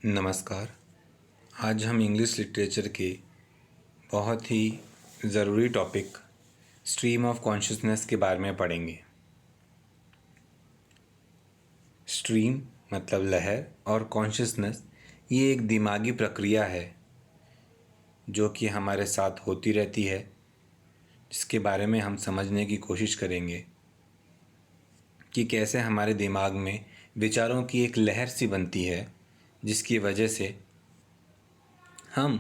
नमस्कार। आज हम इंग्लिश लिटरेचर के बहुत ही ज़रूरी टॉपिक स्ट्रीम ऑफ कॉन्शियसनेस के बारे में पढ़ेंगे। स्ट्रीम मतलब लहर और कॉन्शियसनेस ये एक दिमागी प्रक्रिया है जो कि हमारे साथ होती रहती है, जिसके बारे में हम समझने की कोशिश करेंगे कि कैसे हमारे दिमाग में विचारों की एक लहर सी बनती है, जिसकी वजह से हम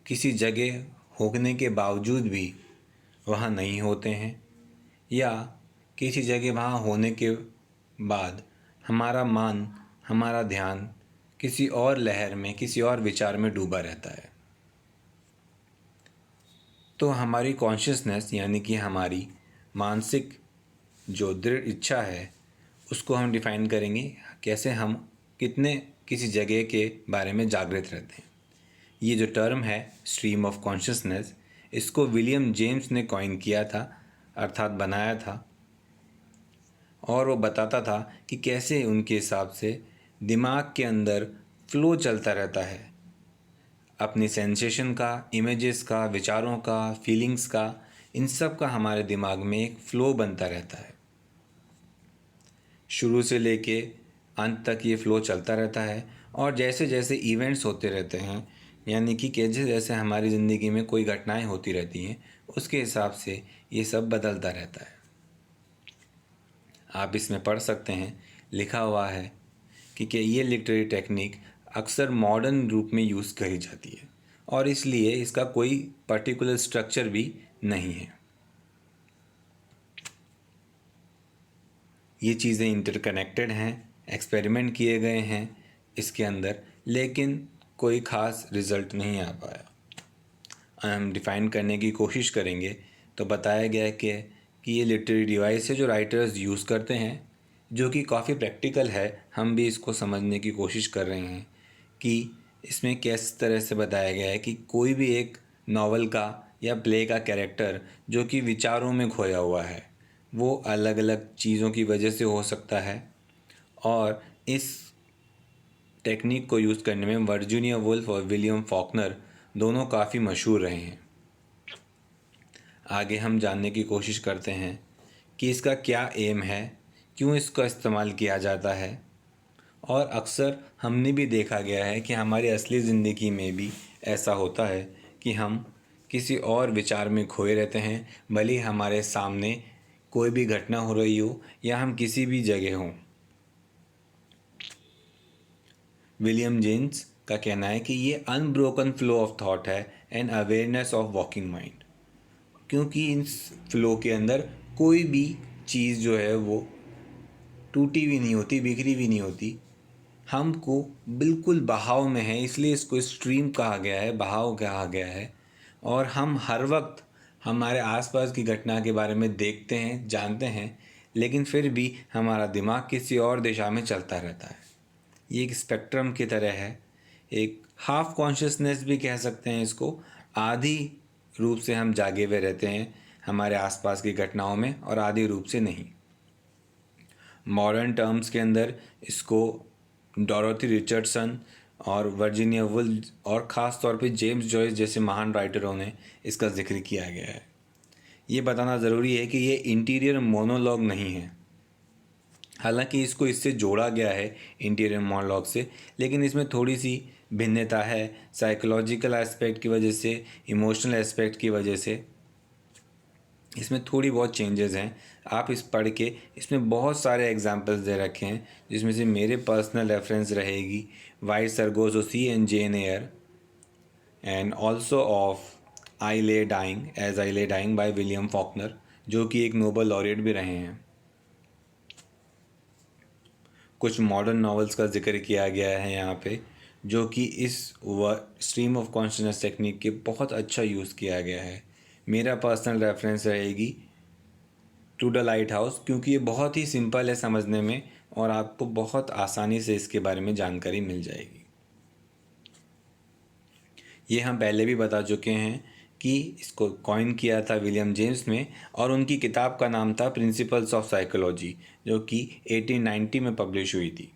किसी जगह होने के बावजूद भी वहाँ नहीं होते हैं, या किसी जगह वहाँ होने के बाद हमारा ध्यान किसी और लहर में, किसी और विचार में डूबा रहता है। तो हमारी कॉन्शियसनेस यानी कि हमारी मानसिक जो दृढ़ इच्छा है, उसको हम डिफ़ाइन करेंगे कैसे हम कितने किसी जगह के बारे में जागृत रहते हैं। ये जो टर्म है स्ट्रीम ऑफ कॉन्शियसनेस, इसको विलियम जेम्स ने कॉइन किया था, अर्थात बनाया था, और वो बताता था कि कैसे उनके हिसाब से दिमाग के अंदर फ्लो चलता रहता है, अपनी सेंसेशन का, इमेजेस का, विचारों का, फीलिंग्स का, इन सब का हमारे दिमाग में एक फ़्लो बनता रहता है। शुरू से लेके अंत तक ये फ़्लो चलता रहता है, और जैसे जैसे इवेंट्स होते रहते हैं, यानी कि जैसे जैसे हमारी ज़िंदगी में कोई घटनाएं होती रहती हैं, उसके हिसाब से ये सब बदलता रहता है। आप इसमें पढ़ सकते हैं, लिखा हुआ है कि ये लिटरेरी टेक्निक अक्सर मॉडर्न रूप में यूज़ करी जाती है, और इसलिए इसका कोई पर्टिकुलर स्ट्रक्चर भी नहीं है। ये चीज़ें इंटरकनेक्टेड हैं, एक्सपेरिमेंट किए गए हैं इसके अंदर, लेकिन कोई ख़ास रिज़ल्ट नहीं आ पाया। हम डिफ़ाइन करने की कोशिश करेंगे तो बताया गया है कि ये लिटरेरी डिवाइस है जो राइटर्स यूज़ करते हैं, जो कि काफ़ी प्रैक्टिकल है। हम भी इसको समझने की कोशिश कर रहे हैं कि इसमें किस तरह से बताया गया है कि कोई भी एक नावल का या प्ले का कैरेक्टर जो कि विचारों में खोया हुआ है, वो अलग अलग चीज़ों की वजह से हो सकता है, और इस टेक्निक को यूज़ करने में वर्जीनिया वुल्फ और विलियम फॉकनर दोनों काफ़ी मशहूर रहे हैं। आगे हम जानने की कोशिश करते हैं कि इसका क्या एम है, क्यों इसका इस्तेमाल किया जाता है, और अक्सर हमने भी देखा गया है कि हमारी असली ज़िंदगी में भी ऐसा होता है कि हम किसी और विचार में खोए रहते हैं, भले ही हमारे सामने कोई भी घटना हो रही हो या हम किसी भी जगह हों। विलियम जेम्स का कहना है कि ये अनब्रोकन फ्लो ऑफ थॉट है and awareness of walking mind, क्योंकि इस फ्लो के अंदर कोई भी चीज़ जो है वो टूटी भी नहीं होती, बिखरी भी नहीं होती, हमको बिल्कुल बहाव में है, इसलिए इसको स्ट्रीम कहा गया है, बहाव कहा गया है। और हम हर वक्त हमारे आसपास की घटना के बारे में देखते हैं, जानते हैं, लेकिन फिर भी हमारा दिमाग किसी और दिशा में चलता रहता है। ये एक स्पेक्ट्रम की तरह है, एक हाफ कॉन्शियसनेस भी कह सकते हैं इसको। आधी रूप से हम जागे हुए रहते हैं हमारे आसपास की घटनाओं में, और आधी रूप से नहीं। मॉडर्न टर्म्स के अंदर इसको डोरोथी रिचर्डसन और वर्जीनिया वुल्फ और ख़ास तौर पे जेम्स जॉयस जैसे महान राइटरों ने इसका जिक्र किया गया है। ये बताना ज़रूरी है कि ये इंटीरियर मोनोलॉग नहीं है, हालांकि इसको इससे जोड़ा गया है इंटीरियर मोनोलॉग से, लेकिन इसमें थोड़ी सी भिन्नता है साइकोलॉजिकल एस्पेक्ट की वजह से, इमोशनल एस्पेक्ट की वजह से। इसमें थोड़ी बहुत चेंजेस हैं। आप इस पढ़ के इसमें बहुत सारे एग्जांपल्स दे रखे हैं, जिसमें से मेरे पर्सनल रेफरेंस रहेगी Wide Sargasso Sea and Jane Eyre, and also of I lay dying as I lay dying by William Faulkner, जो कि एक नोबल लॉरेट भी रहे हैं। कुछ मॉडर्न नॉवेल्स का जिक्र किया गया है यहाँ पे, जो कि इस स्ट्रीम ऑफ कॉन्शियसनेस टेक्निक के बहुत अच्छा यूज़ किया गया है। मेरा पर्सनल रेफरेंस रहेगी टू द लाइट हाउस, क्योंकि ये बहुत ही सिंपल है समझने में, और आपको बहुत आसानी से इसके बारे में जानकारी मिल जाएगी। ये हम पहले भी बता चुके हैं कि इसको कॉइन किया था विलियम जेम्स ने, और उनकी किताब का नाम था प्रिंसिपल्स ऑफ साइकोलॉजी, जो कि 1890 में पब्लिश हुई थी।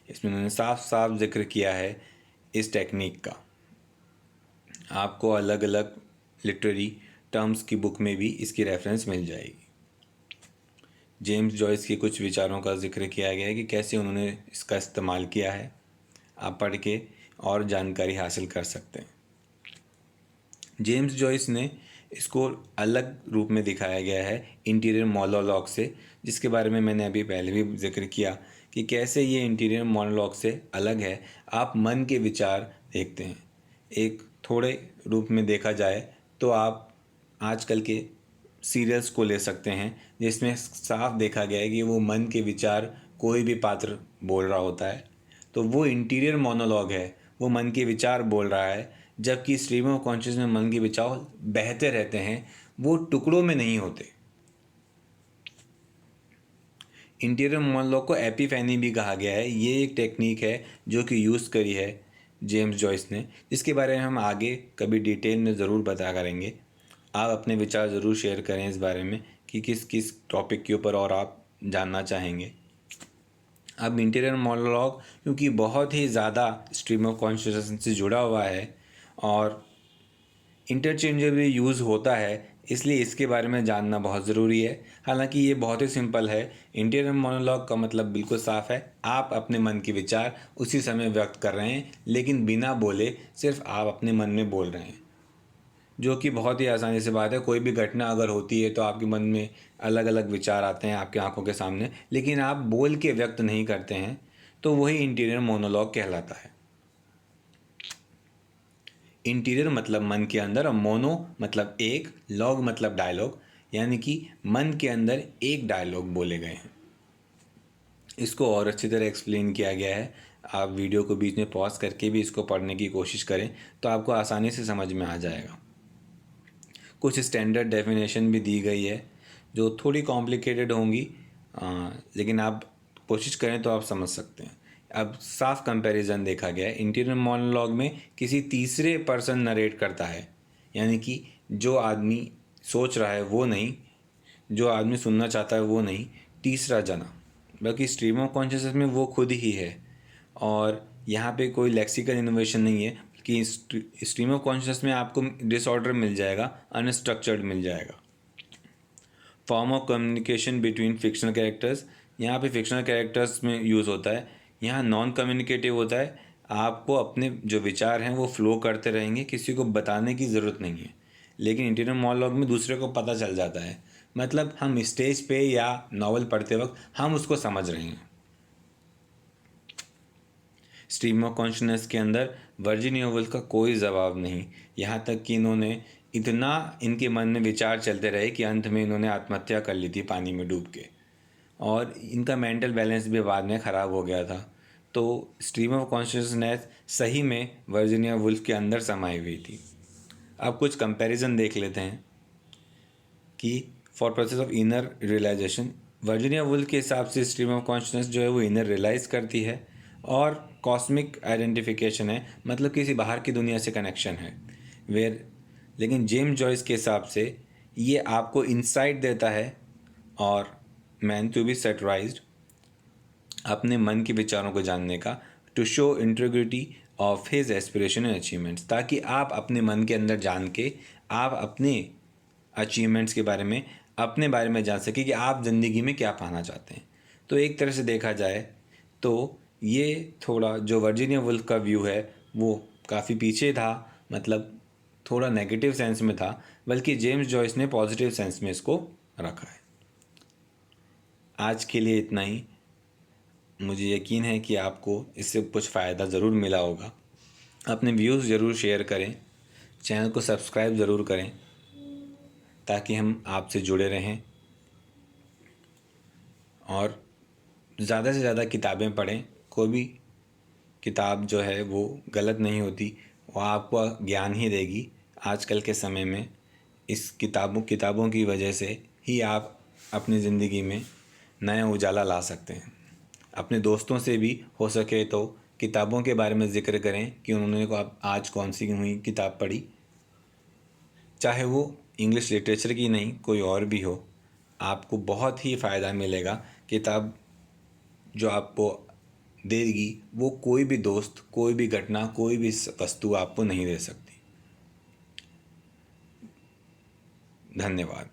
इसमें उन्होंने साफ साफ जिक्र किया है इस टेक्निक का। आपको अलग अलग लिटरेरी टर्म्स की बुक में भी इसकी रेफरेंस मिल जाएगी। जेम्स जॉयस के कुछ विचारों का जिक्र किया गया है कि कैसे उन्होंने इसका इस्तेमाल किया है। आप पढ़ के और जानकारी हासिल कर सकते हैं। जेम्स जॉयस ने इसको अलग रूप में दिखाया गया है इंटीरियर मोनोलॉग से, जिसके बारे में मैंने अभी पहले भी जिक्र किया कि कैसे ये इंटीरियर मोनोलॉग से अलग है। आप मन के विचार देखते हैं। एक थोड़े रूप में देखा जाए तो आप आजकल के सीरियल्स को ले सकते हैं, जिसमें साफ देखा गया है कि वो मन के विचार कोई भी पात्र बोल रहा होता है, तो वो इंटीरियर मोनोलॉग है, वो मन के विचार बोल रहा है। जबकि स्ट्रीम ऑफ कॉन्शियस में मन के विचार बहते रहते हैं, वो टुकड़ों में नहीं होते। इंटीरियर मोनोलॉग को एपिफैनी भी कहा गया है। ये एक टेक्निक है जो कि यूज़ करी है जेम्स जॉयस ने, जिसके बारे में हम आगे कभी डिटेल में ज़रूर बता करेंगे। आप अपने विचार ज़रूर शेयर करें इस बारे में कि किस किस टॉपिक के ऊपर और आप जानना चाहेंगे। अब इंटीरियर मोनोलॉग क्योंकि बहुत ही ज़्यादा स्ट्रीम ऑफ कॉन्शियसनेस से जुड़ा हुआ है और इंटरचेंजेबली यूज़ होता है, इसलिए इसके बारे में जानना बहुत ज़रूरी है। हालांकि ये बहुत ही सिंपल है। इंटीरियर मोनोलॉग का मतलब बिल्कुल साफ है, आप अपने मन के विचार उसी समय व्यक्त कर रहे हैं, लेकिन बिना बोले सिर्फ आप अपने मन में बोल रहे हैं, जो कि बहुत ही आसानी से बात है। कोई भी घटना अगर होती है तो आपके मन में अलग अलग विचार आते हैं आपकी आंखों के सामने, लेकिन आप बोल के व्यक्त नहीं करते हैं, तो वही इंटीरियर मोनोलॉग कहलाता है। इंटीरियर मतलब मन के अंदर और मोनो मतलब एक, लॉग मतलब डायलॉग, यानी कि मन के अंदर एक डायलॉग बोले गए हैं। इसको और अच्छी तरह एक्सप्लेन किया गया है। आप वीडियो को बीच में पॉज करके भी इसको पढ़ने की कोशिश करें तो आपको आसानी से समझ में आ जाएगा। कुछ स्टैंडर्ड डेफिनेशन भी दी गई है जो थोड़ी कॉम्प्लिकेटेड होंगी, लेकिन आप कोशिश करें तो आप समझ सकते हैं। अब साफ कंपैरिजन देखा गया है। इंटीरियर मोनोलॉग में किसी तीसरे पर्सन नरेट करता है, यानी कि जो आदमी सोच रहा है वो नहीं, जो आदमी सुनना चाहता है वो नहीं, तीसरा जना। बल्कि स्ट्रीम ऑफ कॉन्शियसनेस में वो खुद ही है और यहाँ पे कोई लेक्सिकल इनोवेशन नहीं है कि स्ट्रीम ऑफ कॉन्शियसनेस में आपको डिसऑर्डर मिल जाएगा, अनस्ट्रक्चर्ड मिल जाएगा। Form of communication between fictional characters, यहाँ पे फिक्शनल कैरेक्टर्स में यूज़ होता है। यहाँ नॉन कम्युनिकेटिव होता है। आपको अपने जो विचार हैं वो फ्लो करते रहेंगे, किसी को बताने की ज़रूरत नहीं है। लेकिन इंटीरियर मोनोलॉग में दूसरे को पता चल जाता है, मतलब हम स्टेज पे या नॉवल पढ़ते वक्त हम उसको समझ रहे हैं। स्ट्रीम ऑफ कॉन्शियसनेस के अंदर वर्जीनिया वुल्फ का कोई जवाब नहीं, यहाँ तक कि इन्होंने इतना इनके मन में विचार चलते रहे कि अंत में इन्होंने आत्महत्या कर ली थी पानी में डूब के, और इनका मेंटल बैलेंस भी बाद में ख़राब हो गया था। तो स्ट्रीम ऑफ कॉन्शियसनेस सही में वर्जीनिया वुल्फ के अंदर समाई हुई थी। अब कुछ कंपैरिजन देख लेते हैं कि for process of inner realization, Virginia Woolf के हिसाब से स्ट्रीम ऑफ कॉन्शियसनेस जो है वो इनर रियलाइज़ करती है और कॉस्मिक आइडेंटिफिकेशन है, मतलब किसी बाहर की दुनिया से कनेक्शन है। लेकिन जेम्स जॉयस के हिसाब से ये आपको इंसाइट देता है और मैन टू बी सेटराइज्ड, अपने मन के विचारों को जानने का, to show integrity of his aspiration and achievements, ताकि आप अपने मन के अंदर जान के आप अपने अचीवमेंट्स के बारे में, अपने बारे में जान सके कि आप ज़िंदगी में क्या पाना चाहते हैं। तो एक तरह से देखा जाए तो ये थोड़ा जो वर्जीनिया वुल्फ का व्यू है वो काफ़ी पीछे था, मतलब थोड़ा नेगेटिव सेंस में था, बल्कि जेम्स जॉयस ने पॉजिटिव सेंस में इसको रखा है। आज के लिए इतना ही। मुझे यकीन है कि आपको इससे कुछ फ़ायदा ज़रूर मिला होगा। अपने व्यूज़ ज़रूर शेयर करें, चैनल को सब्सक्राइब ज़रूर करें ताकि हम आपसे जुड़े रहें, और ज़्यादा से ज़्यादा किताबें पढ़ें। कोई भी किताब जो है वो गलत नहीं होती, वो आपको ज्ञान ही देगी। आजकल के समय में इस किताबों की वजह से ही आप अपनी ज़िंदगी में नया उजाला ला सकते हैं। अपने दोस्तों से भी हो सके तो किताबों के बारे में ज़िक्र करें कि उन्होंने को आप आज कौन सी हुई किताब पढ़ी, चाहे वो इंग्लिश लिटरेचर की नहीं कोई और भी हो। आपको बहुत ही फ़ायदा मिलेगा। किताब जो आपको देगी वो कोई भी दोस्त, कोई भी घटना, कोई भी वस्तु आपको नहीं दे सकती। धन्यवाद।